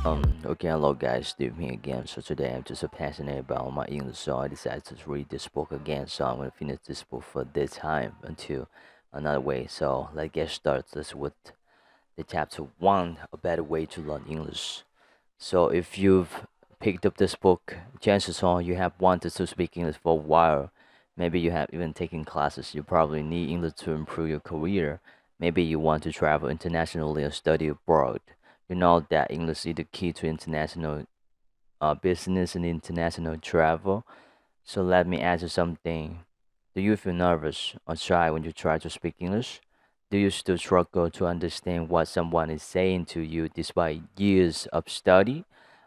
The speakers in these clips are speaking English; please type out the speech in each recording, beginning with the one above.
Okay, hello guys, Steve here again. So today I'm just so passionate about my English, so I decided to read this book again. So I'm gonna finish this book for this time until another way. So let's get started. Let's with the chapter one, a better way to learn English. So if you've picked up this book, chances are you have wanted to speak English for a while. Maybe you have even taken classes. You probably need English to improve your career. Maybe you want to travel internationally or study abroad. You know that English is the key to international business and international travel. So let me ask you something. Do you feel nervous or shy when you try to speak English? Do you still struggle to understand what someone is saying to you despite years of study?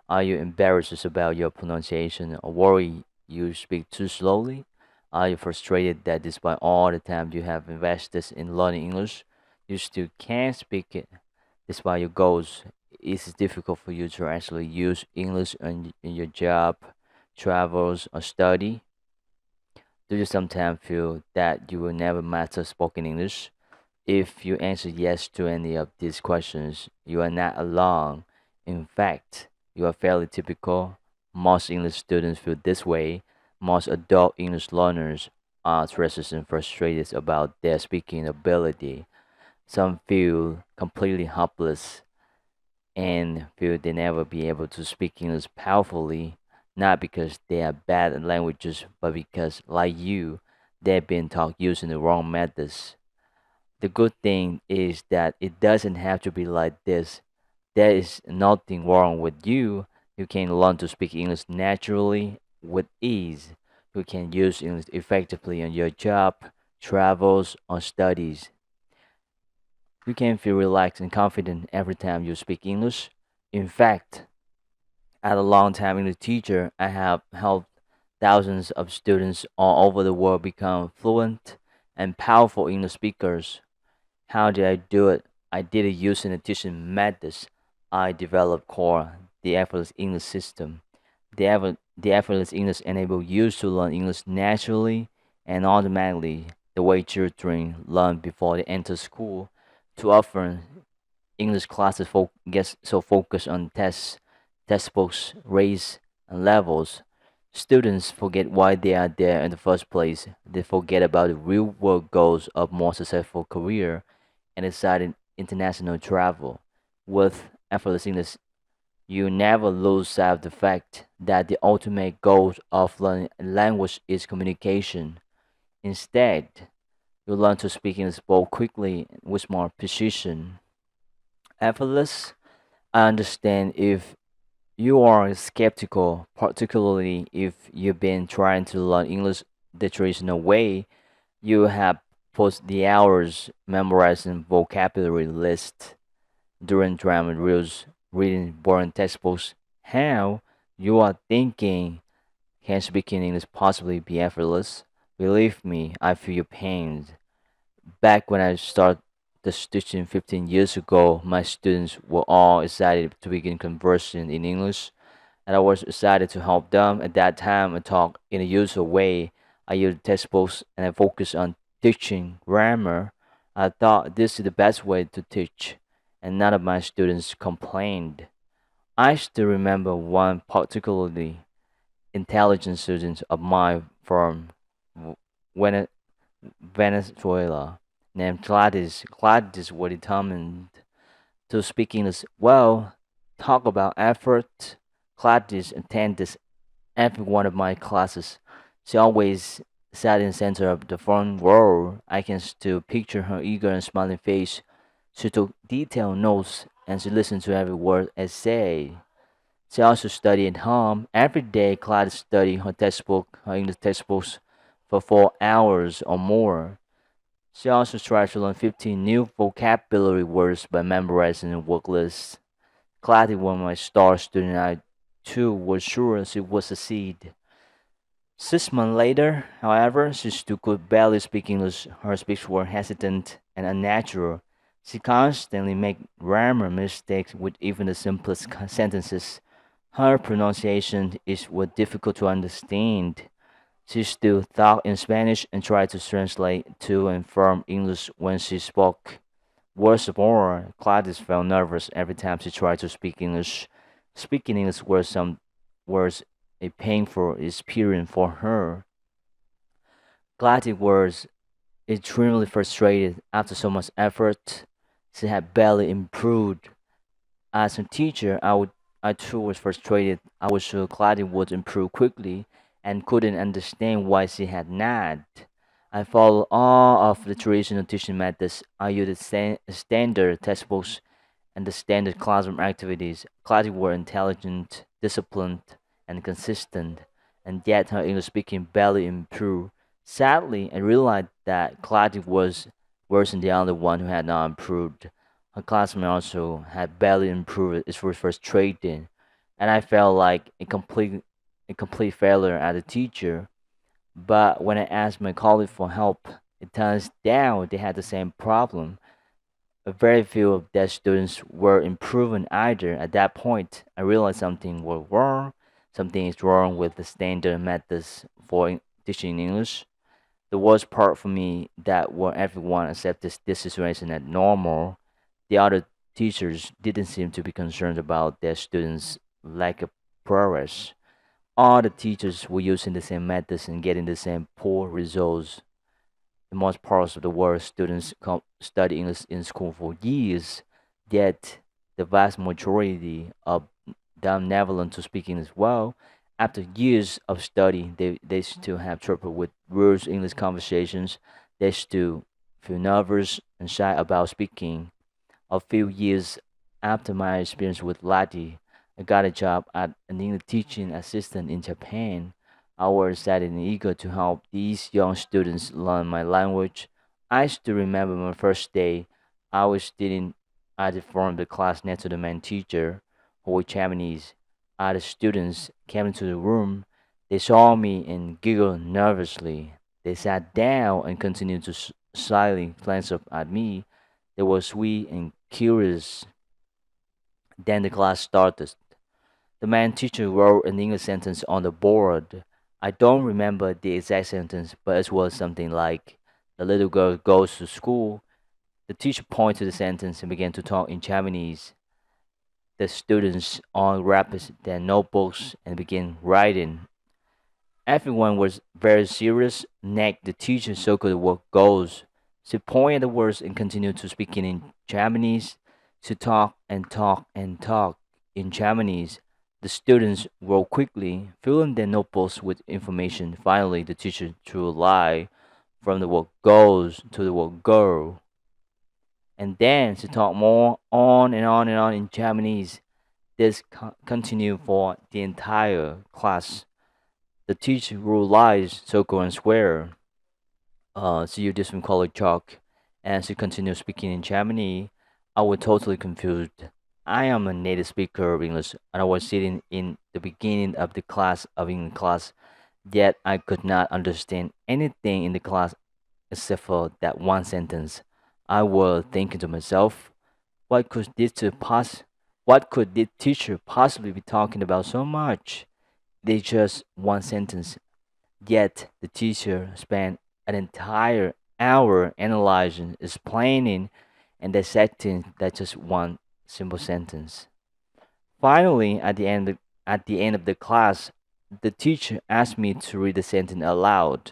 Are you embarrassed about your pronunciation or worry you speak too slowly? Are you frustrated that despite all the time you have invested in learning English, you still can't speak it despite your goals? Is it difficult for you to actually use English in your job, travels, or study? Do you sometimes feel that you will never master spoken English? If you answer yes to any of these questions, you are not alone. In fact, you are fairly typical. Most English students feel this way. Most adult English learners are stressed and frustrated about their speaking ability. Some feel completely helpless and feel they never be able to speak English powerfully, not because they are bad at languages, but because, like you, they've been taught using the wrong methods. The good thing is that it doesn't have to be like this. There is nothing wrong with you. You can learn to speak English naturally with ease. You can use English effectively in your job, travels, or studies. You can feel relaxed and confident every time you speak English. In fact, as a long-time English teacher, I have helped thousands of students all over the world become fluent and powerful English speakers. How did I do it? I did it using the teaching methods I developed core, the effortless English system. The effortless English enable you to learn English naturally and automatically, the way children learn before they enter school. Too often, English classes get so focused on tests, textbooks, grades, and levels. Students forget why they are there in the first place. They forget about the real world goals of more successful career and exciting international travel. With effortless English, you never lose sight of the fact that the ultimate goal of learning a language is communication. Instead, you learn to speak English both quickly and with more precision. Effortless, I understand if you are skeptical, particularly if you've been trying to learn English the traditional way. You have put the hours memorizing vocabulary lists during drama drills, reading boring textbooks. How you are thinking, can speaking English possibly be effortless? Believe me, I feel your pain. Back when I started the teaching 15 years ago, my students were all excited to begin conversing in English, and I was excited to help them. At that time, I talk in a usual way. I used textbooks and I focused on teaching grammar. I thought this is the best way to teach, and none of my students complained. I still remember one particularly intelligent student of mine from V- Vene- Venezuela named Gladys. Gladys was determined to speak English well. Talk about effort. Gladys attended every one of my classes. She always sat in the center of the front row. I can still picture her eager and smiling face. She took detailed notes and she listened to every word I say. She also studied at home. Every day, Clyde studied her English textbooks, for 4 hours or more. She also tried to learn 15 new vocabulary words by memorizing a word list. Clyde was my star student. I too was sure she would succeed. 6 months later, however, she still could barely speak English. Her speech were hesitant and unnatural. She constantly made grammar mistakes with even the simplest sentences. Her pronunciation is was difficult to understand. She still talked in Spanish and tried to translate to and from English when she spoke. Worse of all, Gladys felt nervous every time she tried to speak English. Speaking English was a painful experience for her. Gladys was extremely frustrated after so much effort. She had barely improved. As a teacher, I too was frustrated. I was sure Gladys would improve quickly and couldn't understand why she had not. I followed all of the traditional teaching methods. I used the standard textbooks and the standard classroom activities. Classes were intelligent, disciplined, and consistent, and yet her English speaking barely improved. Sadly, I realized that Claddy was worse than the only one who had not improved. Her classmate also had barely improved. It was frustrating, and I felt like a complete failure as a teacher. But when I asked my colleague for help, it turns out they had the same problem. Very few of their students were improving either. At that point, I realized something was wrong. Something is wrong with the standard methods for teaching English. The worst part for me that when everyone accepted this situation as normal, the other teachers didn't seem to be concerned about their students' lack of progress. All the teachers were using the same methods and getting the same poor results. In most parts of the world, students study English in school for years, yet the vast majority of them never learn to speak English well. After years of study, they still have trouble with words English conversations. They still feel nervous and shy about speaking. A few years after my experience with Lati, I got a job as an English teaching assistant in Japan. I was excited and eager to help these young students learn my language. I still remember my first day. I was sitting at the front of the class next to the main teacher, who was Japanese. As the students came into the room, they saw me and giggled nervously. They sat down and continued to slyly glance up at me. They were sweet and curious. Then the class started. The main teacher wrote an English sentence on the board. I don't remember the exact sentence, but it was something like, "The little girl goes to school." The teacher pointed to the sentence and began to talk in Japanese. The students all wrapped their notebooks and began writing. Everyone was very serious. Next, the teacher circled the word goes. She pointed the words and continued to speak in Japanese. She talked and talked and talked in Japanese. The students wrote quickly, filling their notebooks with information. Finally, the teacher drew a line from the word goes to the word girl. And then she talked more on and on and on in Japanese. This continued for the entire class. The teacher ruled lies, circle, and square. She used different colored chalk, and she continued speaking in Japanese. I was totally confused. I am a native speaker of English, and I was sitting in the beginning of the class of English class, yet I could not understand anything in the class except for that one sentence. I was thinking to myself, what could what could this teacher possibly be talking about so much? They just one sentence. Yet the teacher spent an entire hour analyzing, explaining, and dissecting that just one simple sentence. Finally, at the end of the class, the teacher asked me to read the sentence aloud.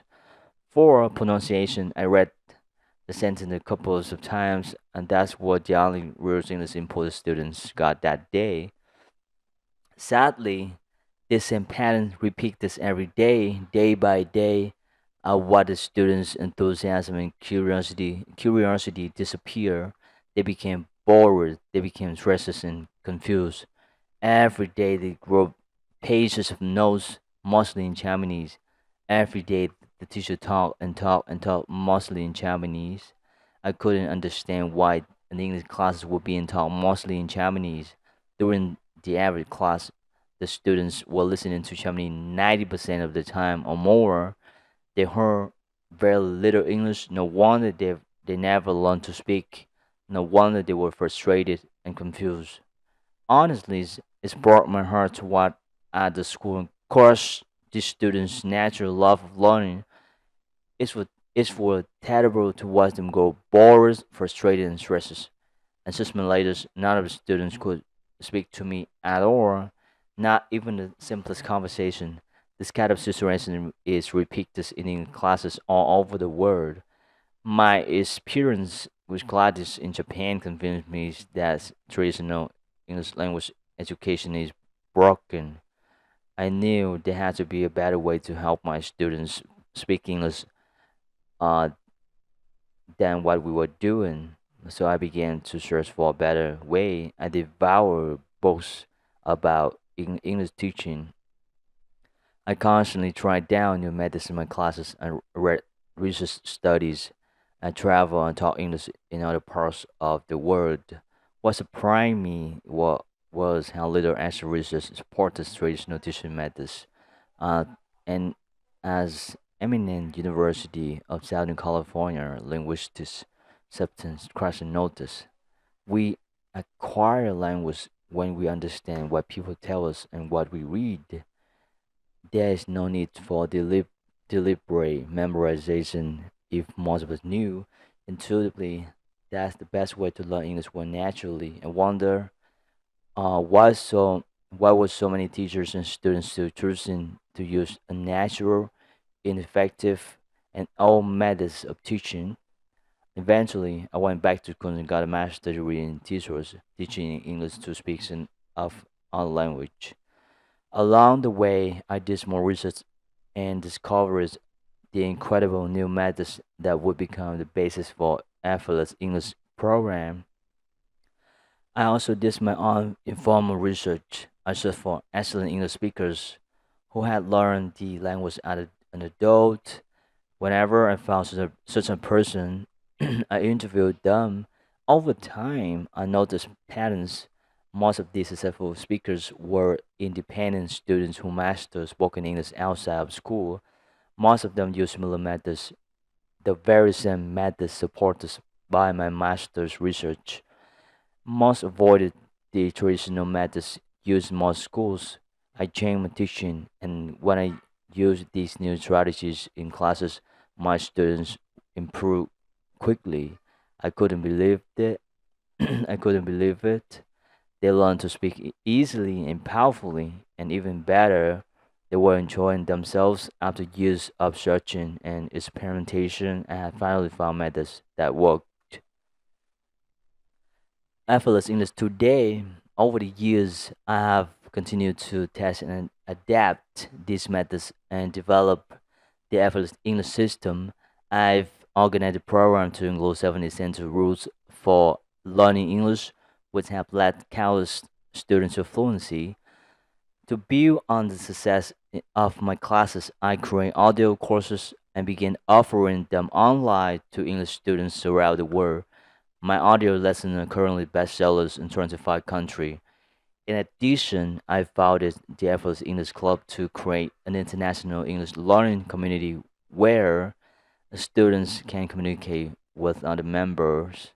For pronunciation, I read the sentence a couple of times, and that's what the only words English important students got that day. Sadly, this same pattern repeats every day, day by day. What the students' enthusiasm and curiosity disappear. They became bored. They became restless and confused. Every day they wrote pages of notes, mostly in Japanese. Every day the teacher talked and talked and talked, mostly in Japanese. I couldn't understand why an English classes were being taught mostly in Japanese. During the average class, the students were listening to Japanese 90% of the time or more. They heard very little English. No wonder they never learned to speak. No wonder they were frustrated and confused. Honestly, it's brought my heart to what at the school and crushed these students' natural love of learning. It's for terrible to watch them go bored, frustrated, and stressed. Assessment later, none of the students could speak to me at all. not even the simplest conversation. This kind of situation is repeated in classes all over the world. My experience with classes in Japan convinced me that traditional English language education is broken. I knew there had to be a better way to help my students speak English uh, than what we were doing. So I began to search for a better way. I devoured books about English teaching. I constantly tried down new methods in my classes and read research studies. I traveled and taught English in other parts of the world. What surprised me was how little actual research supported traditional teaching methods. Uh, and as eminent University of Southern California linguistics substance Carson noticed, we acquire language when we understand what people tell us and what we read. There is no need for deliberate memorization if most of us knew intuitively that's the best way to learn English one naturally and wonder why would so many teachers and students still choosing to use unnatural, ineffective, and old methods of teaching. Eventually, I went back to school and got a master's degree in teachers, teaching English to speakers of our language. Along the way, I did more research and discovered the incredible new methods that would become the basis for effortless English program. I also did my own informal research. I searched for excellent English speakers who had learned the language as an adult. Whenever I found such a person, I interviewed them. Over time, I noticed patterns. Most of these successful speakers were independent students who mastered spoken English outside of school. Most of them used similar methods, the very same methods supported by my master's research. Most avoided the traditional methods used in most schools. I changed my teaching, and when I used these new strategies in classes, my students improved quickly. I couldn't believe it. I couldn't believe it. They learned to speak easily and powerfully, and even better, they were enjoying themselves after years of searching and experimentation and had finally found methods that worked. Effortless English today, over the years, I have continued to test and adapt these methods and develop the effortless English system. I've organized a program to include 7 essential rules for learning English, which have led countless students to fluency. To build on the success of my classes, I create audio courses and begin offering them online to English students throughout the world. My audio lessons are currently bestsellers in 25 countries. In addition, I founded the Effortless English Club to create an international English learning community where students can communicate with other members.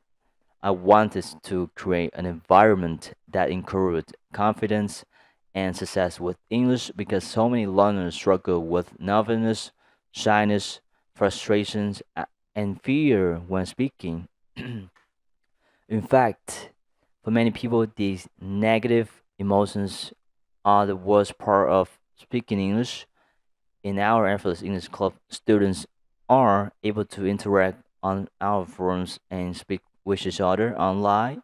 I wanted to create an environment that encouraged confidence and success with English because so many learners struggle with nervousness, shyness, frustrations, and fear when speaking. In fact, for many people, these negative emotions are the worst part of speaking English. In our Effortless English Club, students are able to interact on our forums and speak with each other online.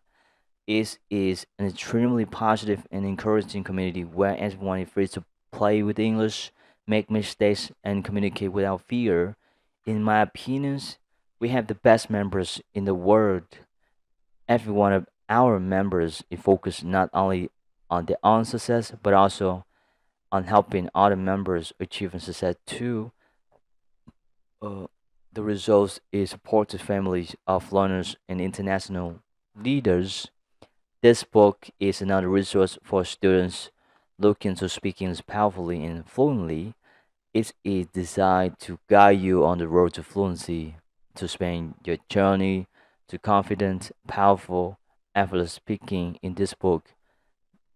It is an extremely positive and encouraging community where everyone is free to play with English, make mistakes, and communicate without fear. In my opinions, we have the best members in the world. Every one of our members is focused not only on their own success, but also on helping other members achieve success too. Uh, the results is supported families of learners and international leaders. This book is another resource for students looking to speak English powerfully and fluently. It is designed to guide you on the road to fluency, to spend your journey to confident, powerful, effortless speaking. In this book,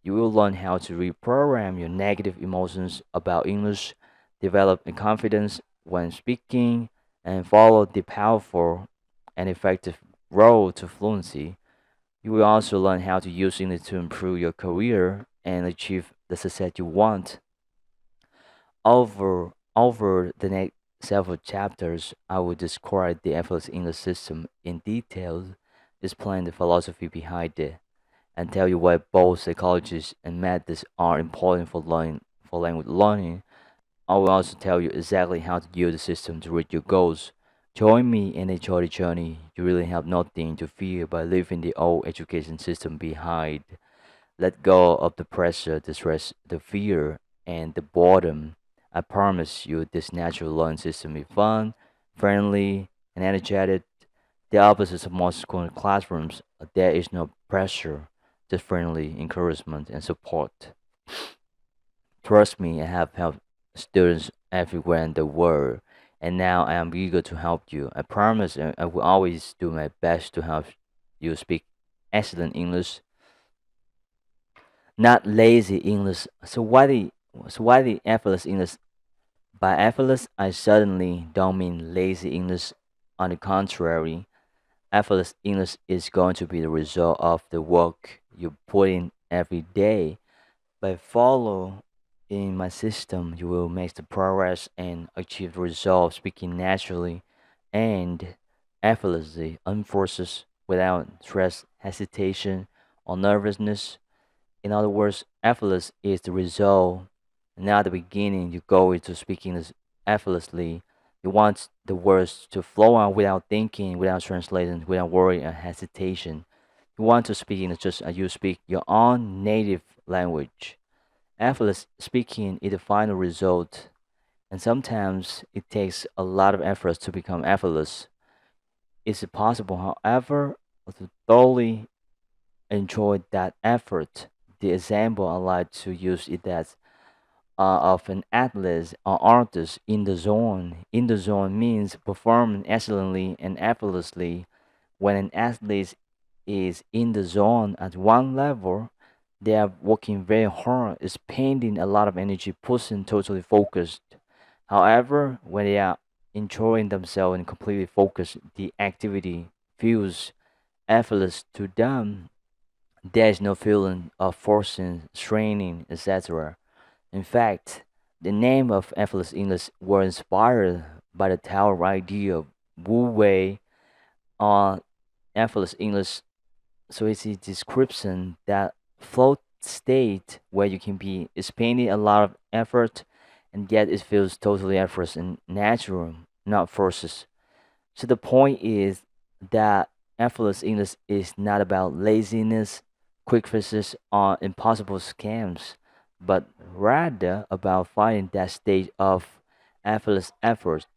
you will learn how to reprogram your negative emotions about English, develop a confidence when speaking, and follow the powerful and effective road to fluency. You will also learn how to use English to improve your career and achieve the success you want. Over the next several chapters, I will describe the effortless English system in detail, explain the philosophy behind it, and tell you why both psychologists and methods are important for language learning. I will also tell you exactly how to use the system to reach your goals. Join me and enjoy the journey. You really have nothing to fear by leaving the old education system behind. Let go of the pressure, the stress, the fear, and the boredom. I promise you, this natural learning system is fun, friendly, and energetic. The opposite of most school classrooms, there is no pressure, just friendly encouragement and support. Trust me, I have helped students everywhere in the world, and now I am eager to help you. I promise I will always do my best to help you speak excellent English, not lazy English. So why the effortless English? By effortless, I certainly don't mean lazy English. On the contrary, effortless English is going to be the result of the work you put in every day. By following my system, you will make the progress and achieve the result speaking naturally and effortlessly, unforced, without stress, hesitation, or nervousness. In other words, effortless is the result, not the beginning. You go into speaking effortlessly. You want the words to flow out without thinking, without translating, without worry and hesitation. You want to speak in just as you speak your own native language. Effortless speaking is the final result, and sometimes it takes a lot of effort to become effortless. Is it possible, however, to thoroughly enjoy that effort? The example I like to use is that of an athlete or artist in the zone. In the zone means performing excellently and effortlessly. When an athlete is in the zone at one level, they are working very hard, spending a lot of energy, pushing totally focused. However, when they are enjoying themselves and completely focused, the activity feels effortless to them. There is no feeling of forcing, straining, etc. In fact, the name of effortless English were inspired by the tower idea of Wu Wei on effortless English. So it's a description that float state where you can be spending a lot of effort and yet it feels totally effortless and natural, not forces. So the point is that effortless English is not about laziness, quick fixes, or impossible scams, but rather about finding that state of effortless effort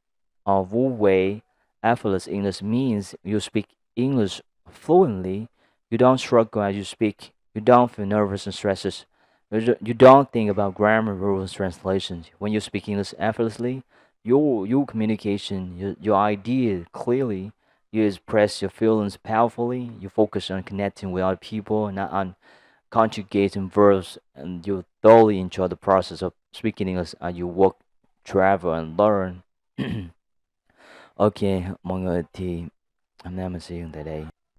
or Wu Wei. Effortless English means you speak English fluently. You don't struggle as you speak. You don't feel nervous and stresses. You don't think about grammar, rules, translations. When you speak English effortlessly, your communication, your idea clearly. You express your feelings powerfully. You focus on connecting with other people, not on conjugating verbs, and you thoroughly enjoy the process of speaking English as you work, travel, and learn. Ok, mọi người thì hôm nay mình sẽ dừng tại đây.